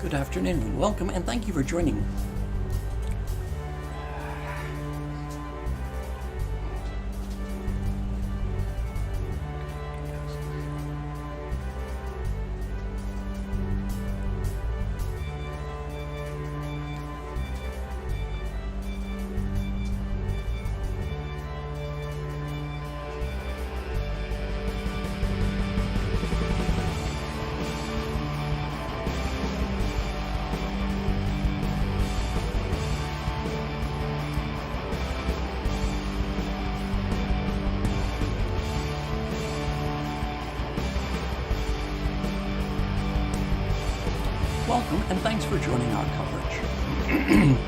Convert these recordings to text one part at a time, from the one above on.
Good afternoon, welcome, and thank you for joining. Welcome, and thanks for joining our coverage.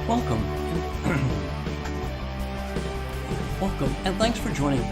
Welcome. Welcome, and thanks for joining.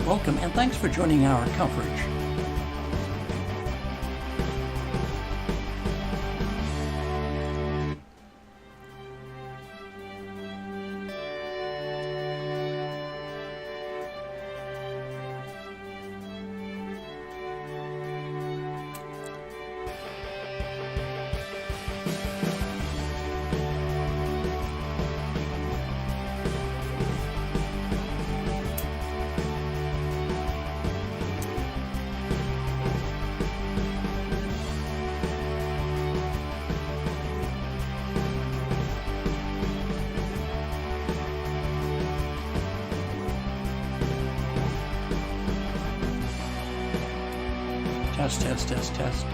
Welcome, and thanks for joining our coverage. Test.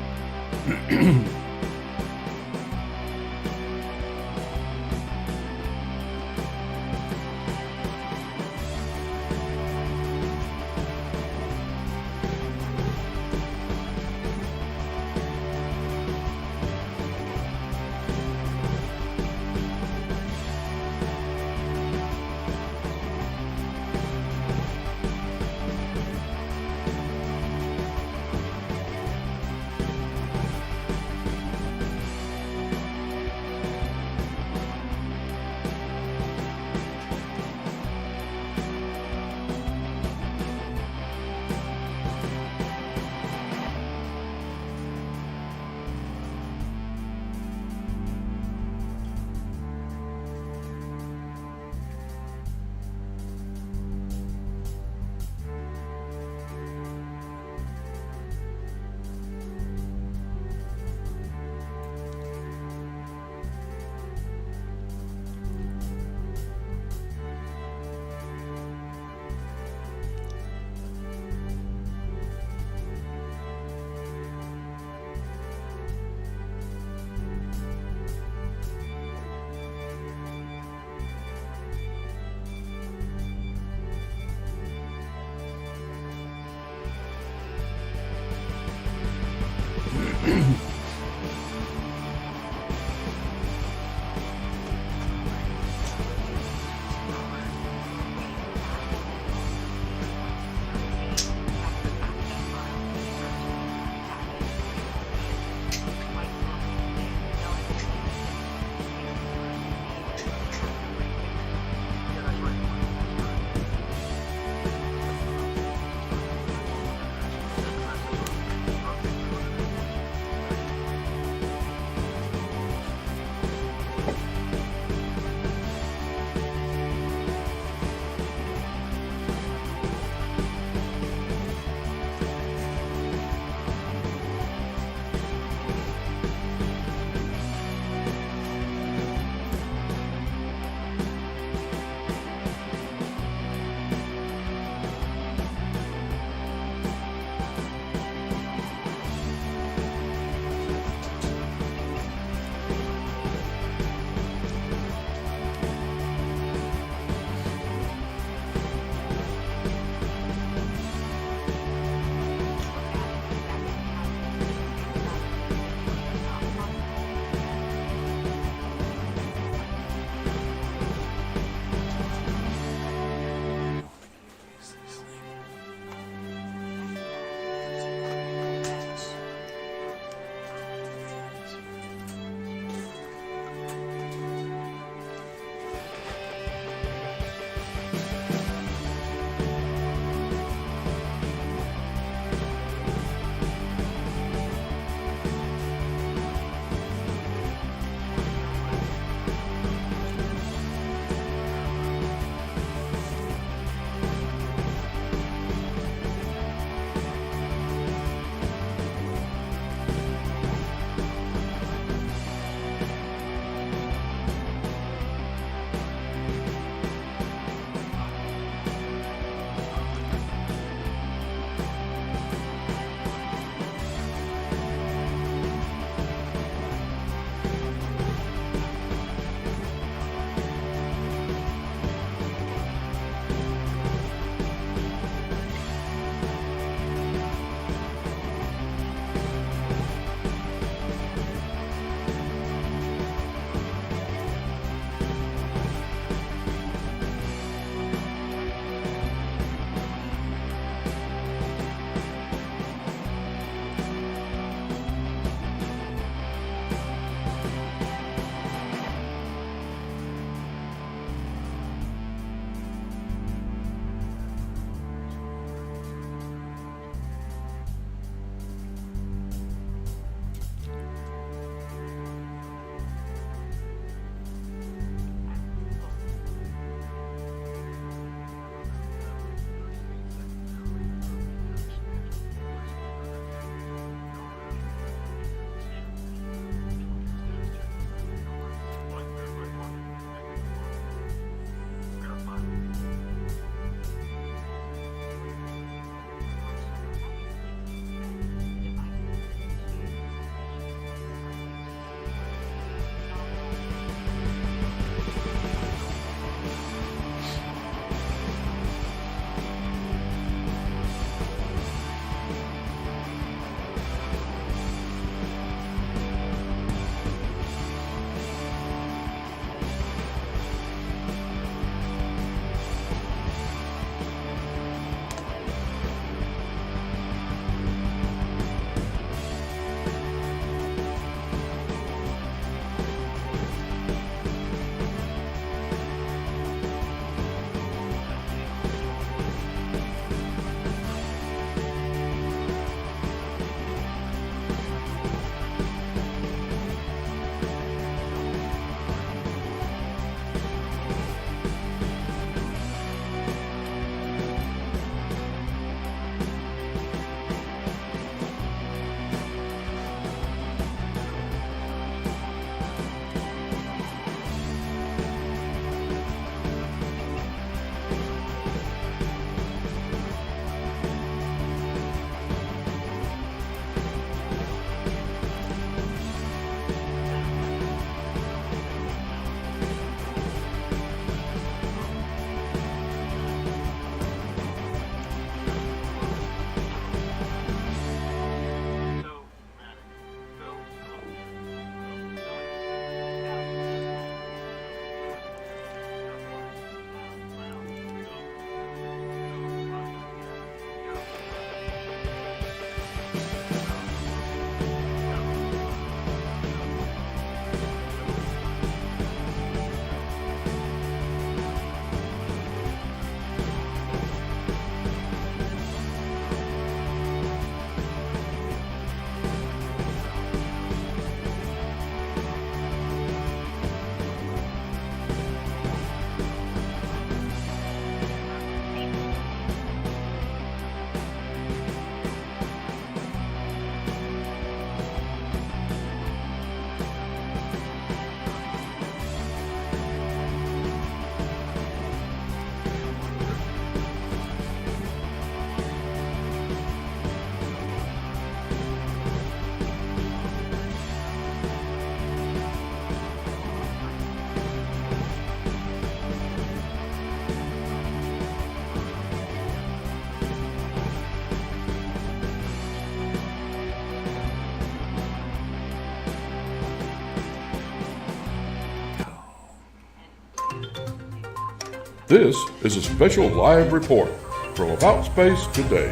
This is a special live report from About Space Today.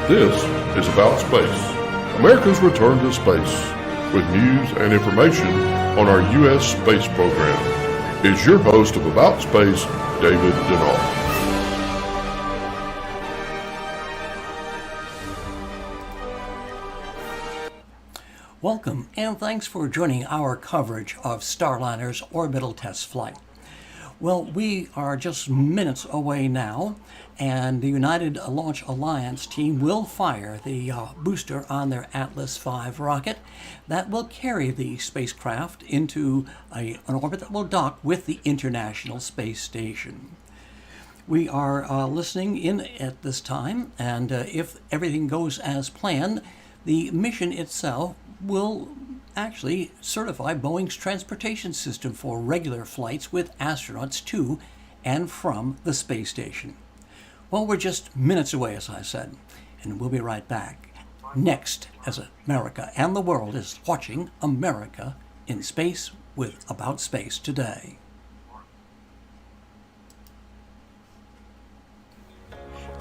This is About Space, America's return to space, with news and information on our U.S. space program. Is your host of About Space, David Denard. Welcome, and thanks for joining our coverage of Starliner's orbital test flight. Well, we are just minutes away now, and the United Launch Alliance team will fire the booster on their Atlas V rocket that will carry the spacecraft into an orbit that will dock with the International Space Station. We are listening in at this time, and if everything goes as planned, the mission itself will actually certify Boeing's transportation system for regular flights with astronauts to and from the space station. Well, we're just minutes away, as I said, and we'll be right back. Next, as America and the world is watching America in Space with About Space Today.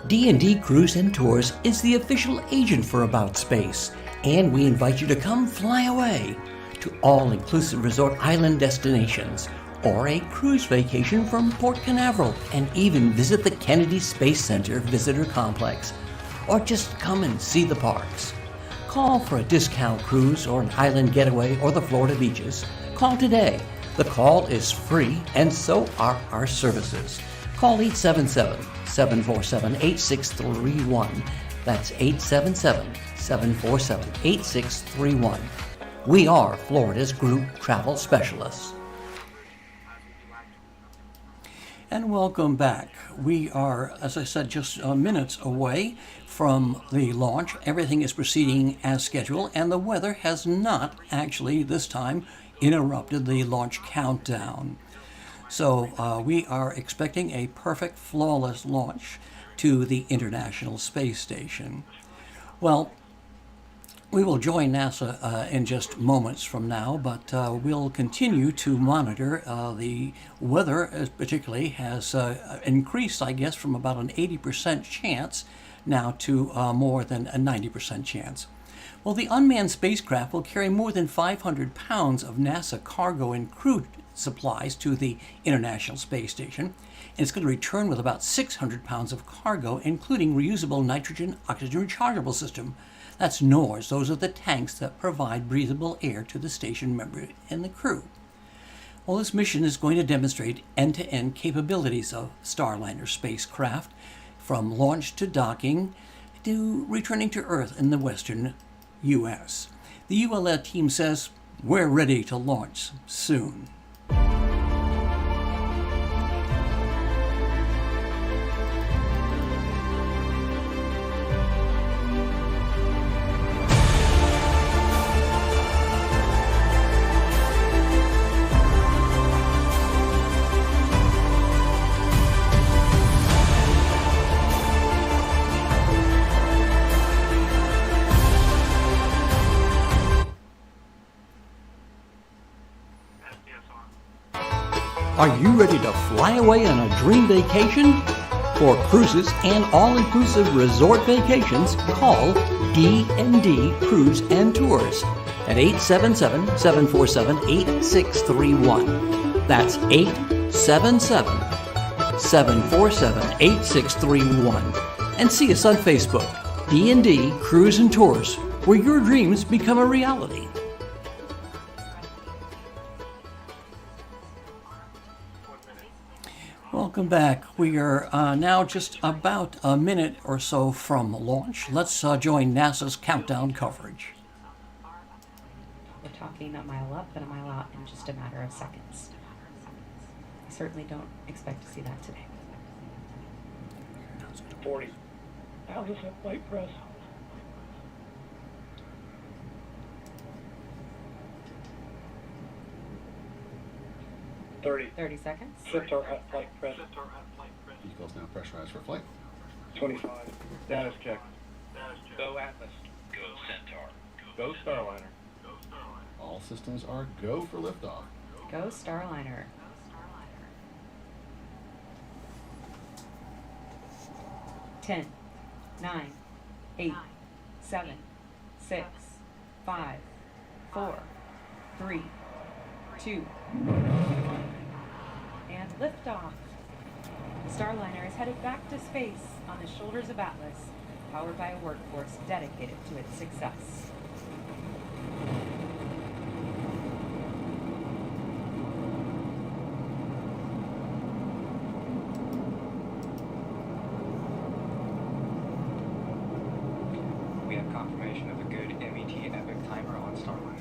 D&D Cruise and Tours is the official agent for About Space, and we invite you to come fly away to all-inclusive resort island destinations, or a cruise vacation from Port Canaveral, and even visit the Kennedy Space Center Visitor Complex, or just come and see the parks. Call for a discount cruise or an island getaway or the Florida beaches. Call today. The call is free, and so are our services. Call 877-747-8631. That's 877-747-8631. We are Florida's group travel specialists. And welcome back. We are, as I said, just minutes away from the launch. Everything is proceeding as scheduled, and the weather has not actually this time interrupted the launch countdown. So we are expecting a perfect, flawless launch to the International Space Station. Well, we will join NASA in just moments from now, but we'll continue to monitor the weather. Particularly has increased, I guess, from about an 80% chance now to more than a 90% chance. Well, the unmanned spacecraft will carry more than 500 pounds of NASA cargo and crew supplies to the International Space Station, and it's going to return with about 600 pounds of cargo, including reusable nitrogen oxygen rechargeable system. That's NORS. Those are the tanks that provide breathable air to the station member and the crew. Well, this mission is going to demonstrate end-to-end capabilities of Starliner spacecraft, from launch to docking to returning to Earth in the western U.S. The ULA team says, we're ready to launch soon. Are you ready to fly away on a dream vacation? For cruises and all-inclusive resort vacations, call D&D Cruise and Tours at 877-747-8631. That's 877-747-8631. And see us on Facebook, D&D Cruise and Tours, where your dreams become a reality. Welcome back. We are now just about a minute or so from launch. Let's join NASA's countdown coverage. We're talking a mile up and a mile out in just a matter of seconds. I certainly don't expect to see that today. 40. Alice at flight press. 30 seconds. Shifter at flight press. Vehicles now pressurized for flight. 25. Status check. Go Atlas. Go Centaur. Go Starliner. All systems are go for liftoff. Go Starliner. Ten, 9, 8, 7, 6, 5, 4, 3, 2, and liftoff. Starliner is headed back to space on the shoulders of Atlas, powered by a workforce dedicated to its success. We have confirmation of a good MET epic timer on Starliner.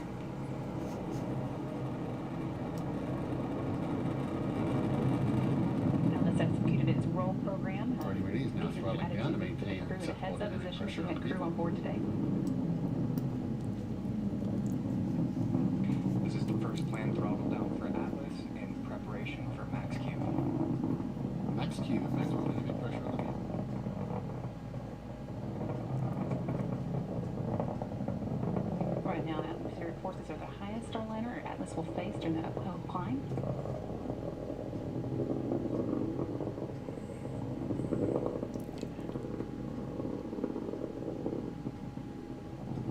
Atlas executed its roll program. Already ready is now These are throttling attitude down to for the maintain crew in a acceptable heads-up dynamic position pressure to on the head crew vehicle. on board today. This is the first planned throttle down for Atlas in preparation for Max Q. Max Q, maximum dynamic pressure on the vehicle. Right now, atmospheric forces are the highest Starliner or Atlas will face during the uphill climb.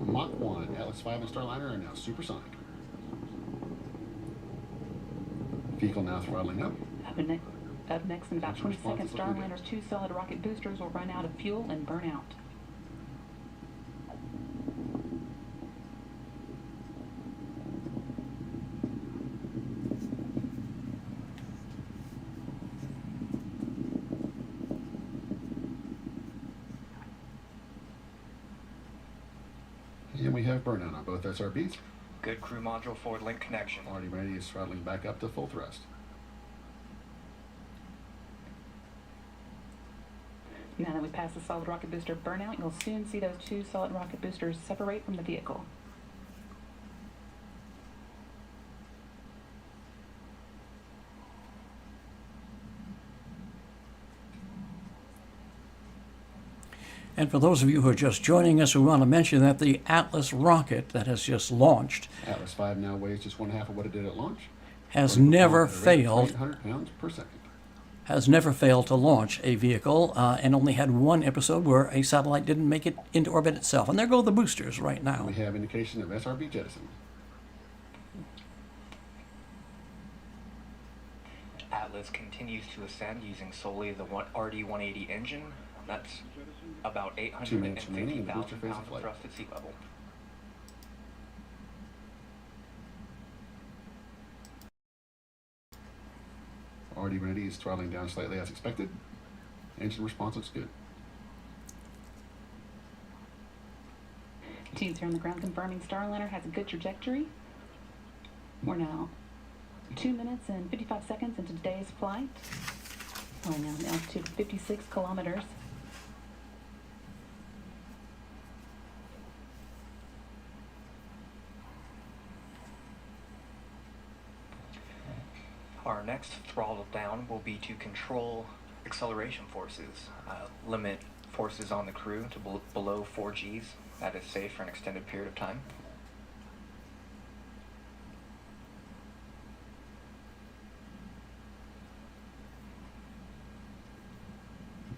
Mach 1, Atlas 5 and Starliner are now supersonic. Vehicle now throttling up. Up next in about Engine 20 response seconds, is looking good. Starliner's 2 solid rocket boosters will run out of fuel and burn out. And we have burnout on both SRBs. Good crew module forward link connection. Already ready is throttling back up to full thrust. Now that we pass the solid rocket booster burnout, you'll soon see those 2 solid rocket boosters separate from the vehicle. And for those of you who are just joining us, we want to mention that the Atlas rocket that has just launched Atlas 5 now weighs just one half of what it did at launch. has Burning never at a rate of failed 800 pounds per second. to launch a vehicle and only had one episode where a satellite didn't make it into orbit itself. And there go the boosters right now. We have indication of SRB jettison. Atlas continues to ascend using solely the RD-180 engine. That's about 2 minutes remaining in the booster 850,000 phase of pounds of flight. thrust at sea level. Already ready is throttling down slightly as expected. Engine response looks good. Teams here on the ground confirming Starliner has a good trajectory. We're now 2 minutes and 55 seconds into today's flight. We're now at an altitude of 56 kilometers. Our next throttle down will be to control acceleration forces, limit forces on the crew to below 4 Gs. That is safe for an extended period of time.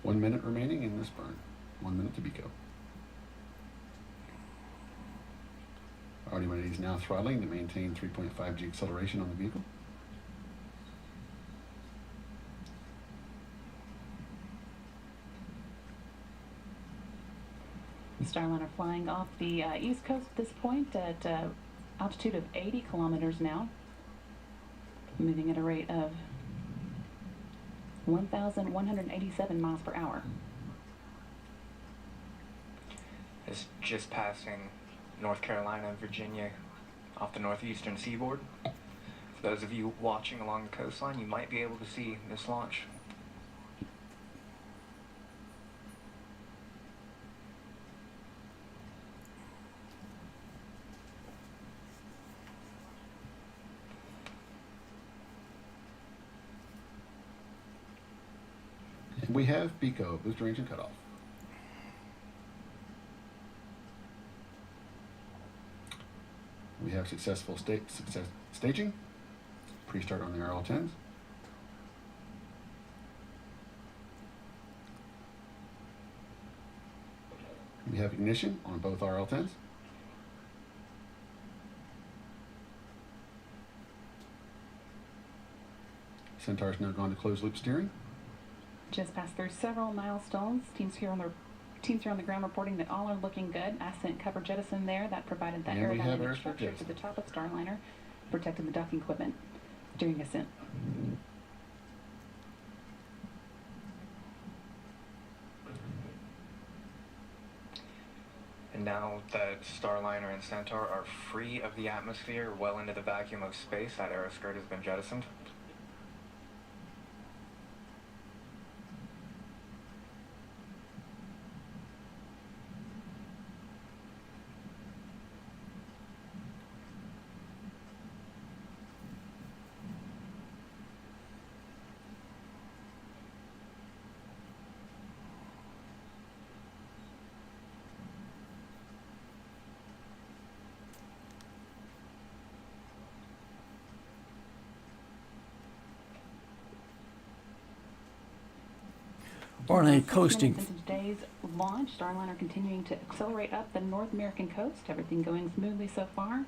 One minute remaining in this burn. 1 minute to be go. Already ready is now throttling to maintain 3.5 G acceleration on the vehicle. Starliner flying off the east coast at this point at altitude of 80 kilometers now, moving at a rate of 1,187 miles per hour. It's just passing North Carolina and Virginia off the northeastern seaboard. For those of you watching along the coastline, you might be able to see this launch. And we have BECO, booster engine cutoff. have success staging. Pre-start on the RL-10s. We have ignition on both RL-10s. Centaur is now gone to closed loop steering. Just passed through several milestones. Teams here on the ground reporting that all are looking good. Ascent cover jettison there. That provided that And we have aerodynamic airstrip structure to jettison. the top of Starliner, protected the docking equipment during ascent. And now that Starliner and Centaur are free of the atmosphere, well into the vacuum of space, that aeroskirt has been jettisoned. On a 6 coasting minutes into today's launch, Starliner continuing to accelerate up the North American coast. Everything going smoothly so far.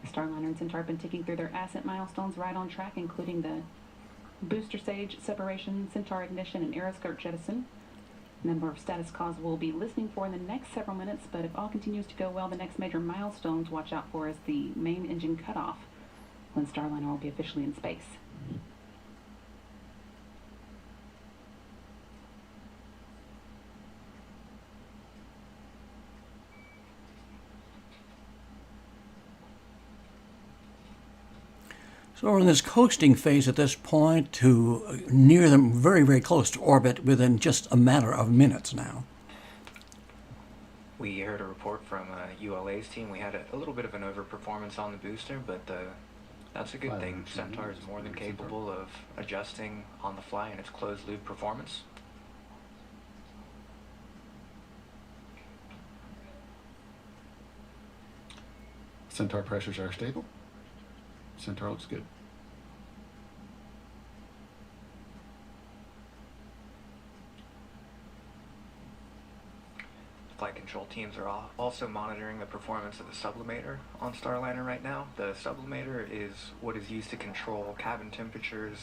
Starliner and Centaur have been ticking through their ascent milestones right on track, including the booster stage separation, Centaur ignition, and aeroskirt jettison. Number of status calls we'll be listening for in the next several minutes, but if all continues to go well, the next major milestone to watch out for is the main engine cutoff, when Starliner will be officially in space. So we're in this coasting phase at this point to near them very, very close to orbit within just a matter of minutes now. We heard a report from ULA's team. We had a little bit of an overperformance on the booster, but that's a good thing. Centaur is more than capable of adjusting on the fly in its closed loop performance. Centaur pressures are stable. Centaur looks good. Flight control teams are also monitoring the performance of the sublimator on Starliner right now. The sublimator is what is used to control cabin temperatures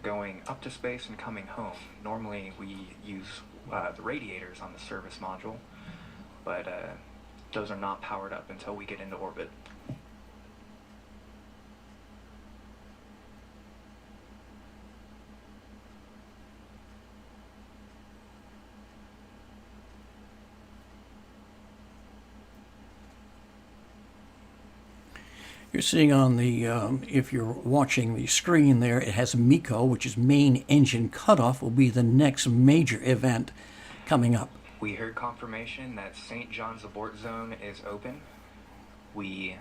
going up to space and coming home. Normally we use the radiators on the service module, but those are not powered up until we get into orbit. You're seeing on the, if you're watching the screen there, it has MECO, which is main engine cutoff, will be the next major event coming up. We heard confirmation that St. John's abort zone is open. We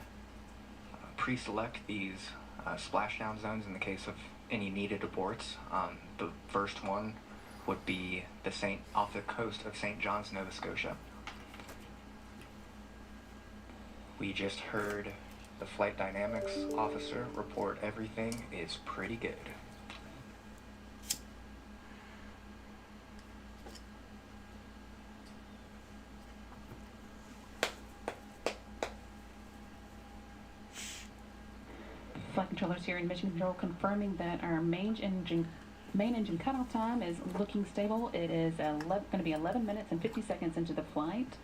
pre-select these splashdown zones in the case of any needed aborts. The first one would be off the coast of St. John's, Nova Scotia. We just heard the flight dynamics officer report everything is pretty good. Flight controllers here in Mission Control confirming that our main engine cutoff time is looking stable. It is going to be 11 minutes and 50 seconds into the flight.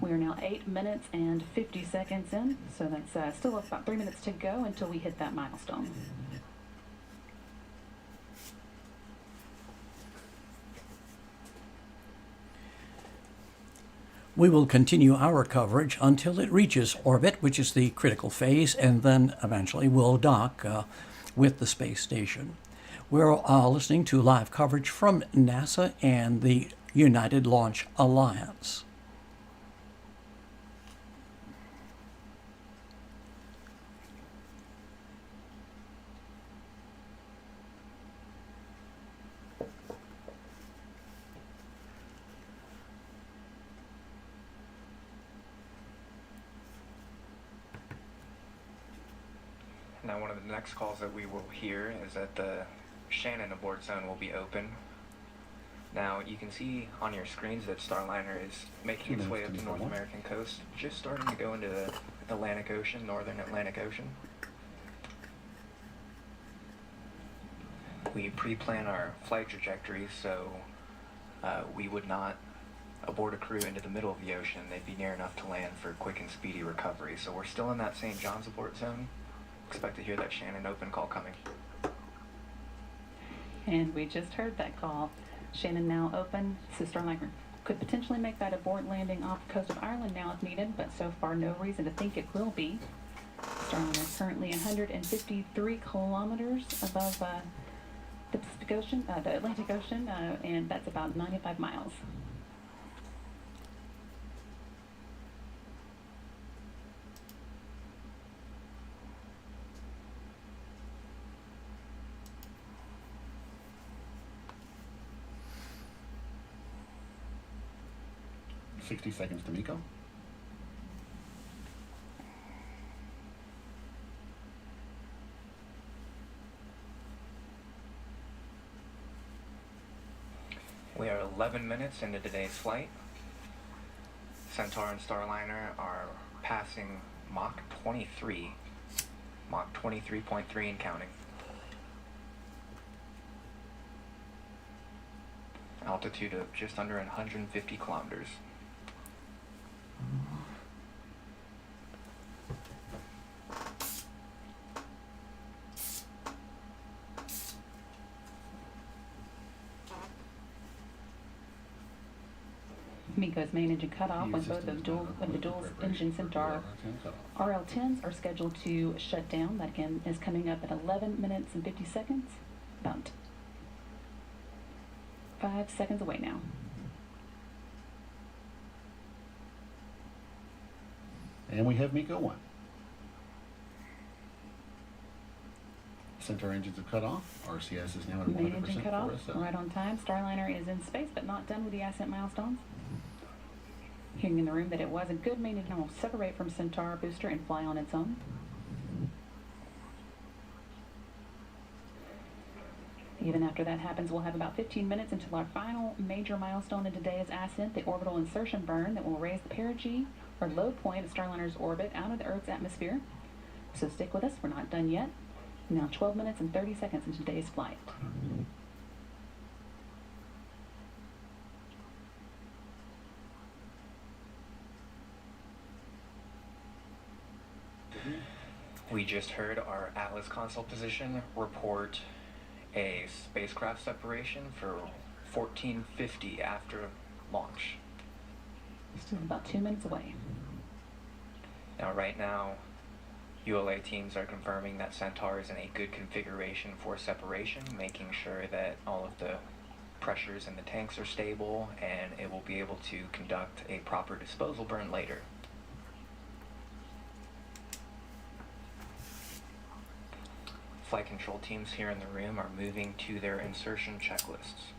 We are now 8 minutes and 50 seconds in, so that's still about 3 minutes to go until we hit that milestone. We will continue our coverage until it reaches orbit, which is the critical phase, and then eventually will dock with the space station. We're listening to live coverage from NASA and the United Launch Alliance. Now, one of the next calls that we will hear is that the Shannon abort zone will be open. Now, you can see on your screens that Starliner is making its way up the North American coast, just starting to go into the Atlantic Ocean, northern Atlantic Ocean. We pre-plan our flight trajectories, so we would not abort a crew into the middle of the ocean. They'd be near enough to land for quick and speedy recovery. So we're still in that St. John's abort zone. Expect to hear that Shannon open call coming. And we just heard that call. Shannon now open, so Starliner could potentially make that abort landing off the coast of Ireland now if needed, but so far no reason to think it will be. Starliner is currently 153 kilometers above the Pacific Ocean, the Atlantic Ocean, and that's about 95 miles. $60 seconds to MECO. We are 11 minutes into today's flight. Centaur and Starliner are passing Mach 23, Mach 23.3 and counting. Altitude of just under 150 kilometers. MECO's main engine cutoff when both of the dual engine Centaur RL-10s are scheduled to shut down. That again is coming up at 11 minutes and 50 seconds. About 5 seconds away now. And we have MECO 1. Centaur engines are cut off. RCS is now at 100% Main engine cutoff, for us. right on time. Starliner is in space, but not done with the ascent milestones. Hearing in the room that it was a good main engine will separate from Centaur booster and fly on its own. Even after that happens, we'll have about 15 minutes until our final major milestone in today's ascent, the orbital insertion burn that will raise the perigee, or low point of Starliner's orbit, out of the Earth's atmosphere. So stick with us, we're not done yet. Now 12 minutes and 30 seconds into today's flight. We just heard our Atlas console position report a spacecraft separation for 1450 after launch. Still about 2 minutes away. Now, right now, ULA teams are confirming that Centaur is in a good configuration for separation, making sure that all of the pressures in the tanks are stable and it will be able to conduct a proper disposal burn later. Flight control teams here in the room are moving to their insertion checklists.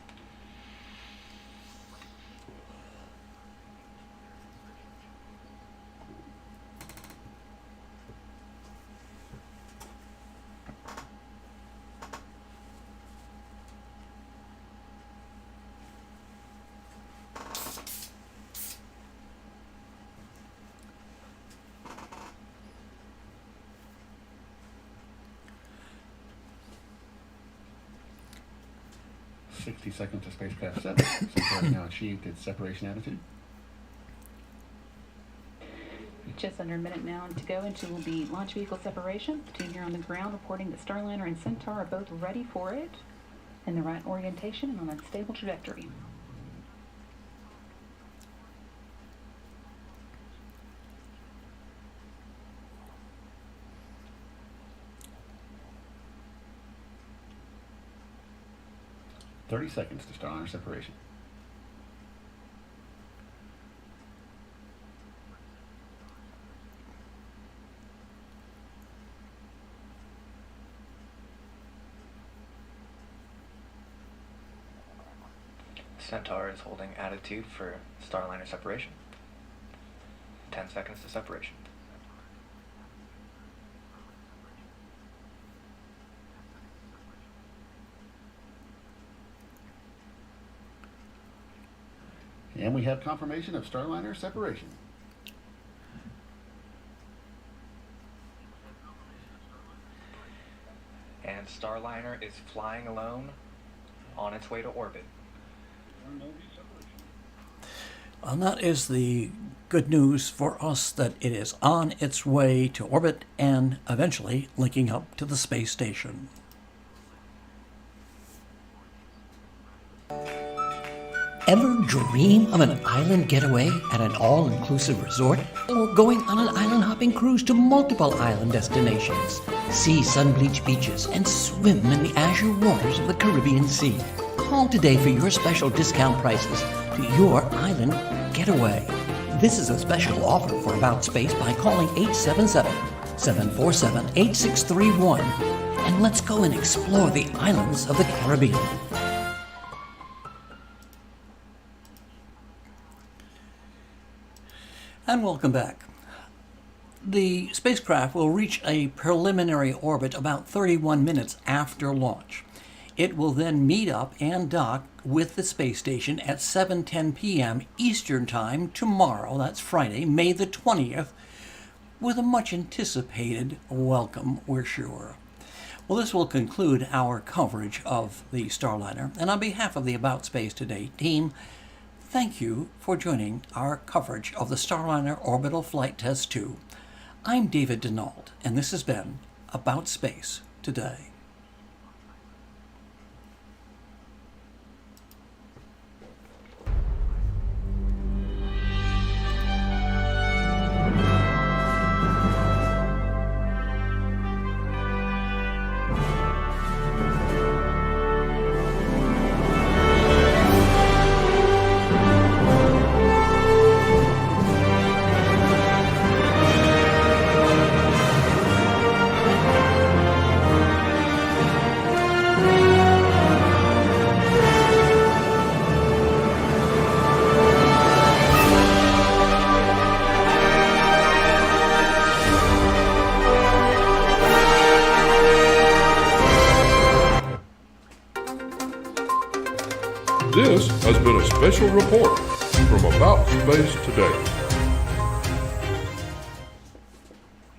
Seconds to spacecraft 7. Centaur has now achieved its separation attitude. Just under a minute now to go into the launch vehicle separation. The team here on the ground reporting that Starliner and Centaur are both ready for it in the right orientation and on a stable trajectory. $30 seconds to Starliner separation. Centaur is holding attitude for Starliner separation. 10 seconds to separation. And we have confirmation of Starliner separation. And Starliner is flying alone on its way to orbit. And that is the good news for us, that it is on its way to orbit and eventually linking up to the space station. Ever dream of an island getaway at an all-inclusive resort? Or going on an island-hopping cruise to multiple island destinations? See sun-bleached beaches and swim in the azure waters of the Caribbean Sea. Call today for your special discount prices to your island getaway. This is a special offer for About Space by calling 877-747-8631. And let's go and explore the islands of the Caribbean. And welcome back. The spacecraft will reach a preliminary orbit about 31 minutes after launch. It will then meet up and dock with the space station at 7:10 p.m. Eastern Time tomorrow, that's Friday, May the 20th, with a much anticipated welcome, we're sure. Well, this will conclude our coverage of the Starliner, and on behalf of the About Space Today team, thank you for joining our coverage of the Starliner Orbital Flight Test 2. I'm David Denault, and this has been About Space Today. This has been a special report from About Space Today.